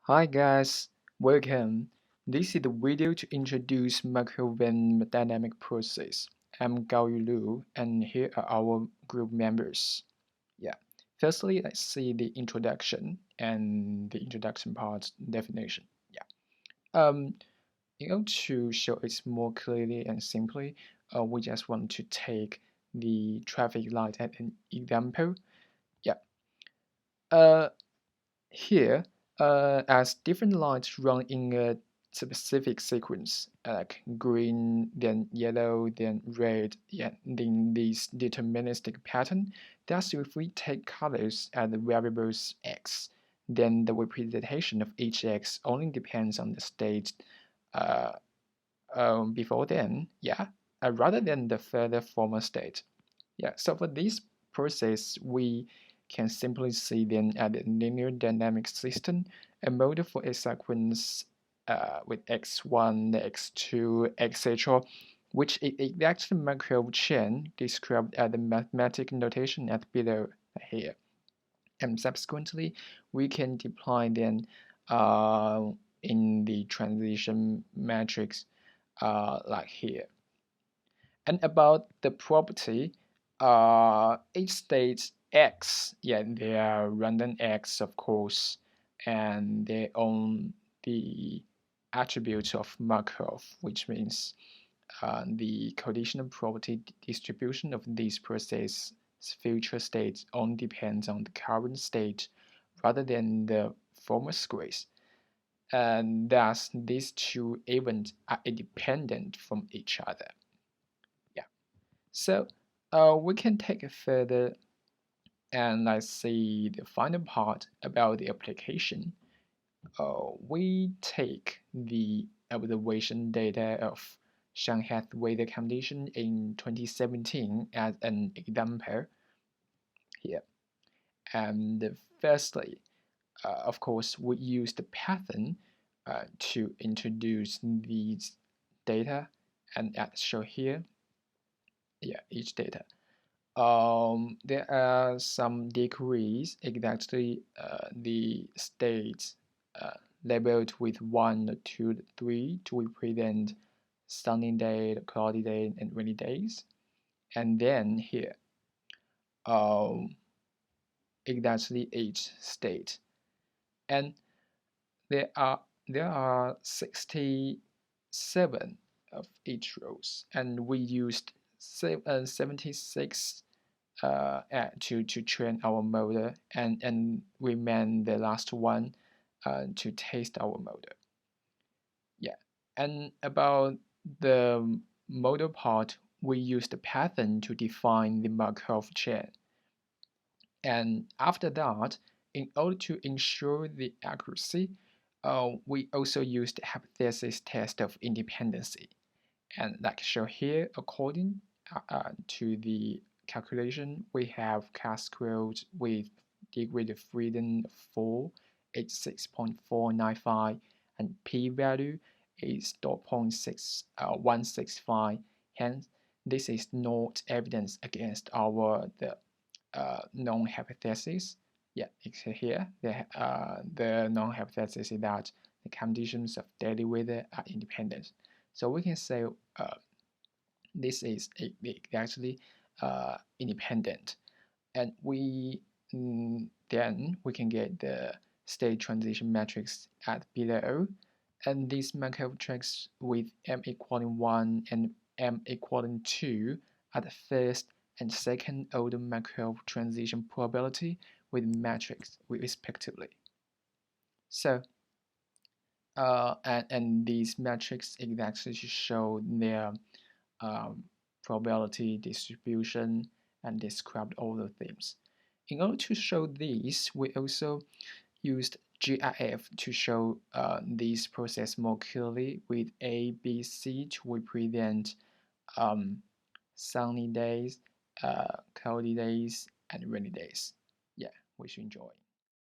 Hi guys, welcome. This is the video to introduce Markovian dynamic process. I'm Gao Lu, and here are our group members. Yeah. Firstly, let's see the introduction and the introduction part definition. Yeah. To show it more clearly and simply, we just want to take the traffic light as an example. Yeah. Uh, Here, as different lights run in a specific sequence, like green, then yellow, then red, yeah, in this deterministic pattern, thus if we take colors as the variables x, then the representation of each x only depends on the state uh, before then, yeah, rather than the further former state. Yeah, so for this process, we can simply see then as a linear dynamic system, a model for a sequence with x1, x2, etc., which is exactly Markov chain described as the mathematic notation at below here. And subsequently, we can deploy then in the transition matrix like here. And about the property, each state X, yeah, they are random X, of course, and they own the attributes of Markov, which means the conditional property distribution of this process future states only depends on the current state rather than the former squares. And thus, these two events are independent from each other. Yeah. So we can take it further and let's see the final part about the application. We take the observation data of Shanghai weather condition in 2017 as an example here. And firstly, of course, we use the pattern to introduce these data and as shown here, yeah, each data. There are some degrees, exactly the states labeled with 1, 2, 3 to represent sunny day, cloudy day, and rainy days. And then here, um, exactly each state. And there are there are 67 of each rows, and we used 76 to train our model and remain the last one to test our model. Yeah, and about the model part, we use the pattern to define the Markov chain. And after that, in order to ensure the accuracy, we also used the hypothesis test of independency. And like shown here, according to the calculation, we have chi-squared with degree of freedom of 4, it's 6.495, and p-value is 0.6165. Hence, this is not evidence against our known hypothesis. Yeah, it's here. The known hypothesis is that the conditions of daily weather are independent. So we can say this is actually independent, and then we can get the state transition matrix at below, and this Markov matrix with m equaling 1 and m equaling 2 are the first and second order Markov transition probability with matrix respectively. So and these metrics exactly show their um, probability distribution and describe all the themes. In order to show these, we also used GIF to show this process more clearly with A, B, C to represent um, sunny days, cloudy days, and rainy days. Yeah, we should enjoy.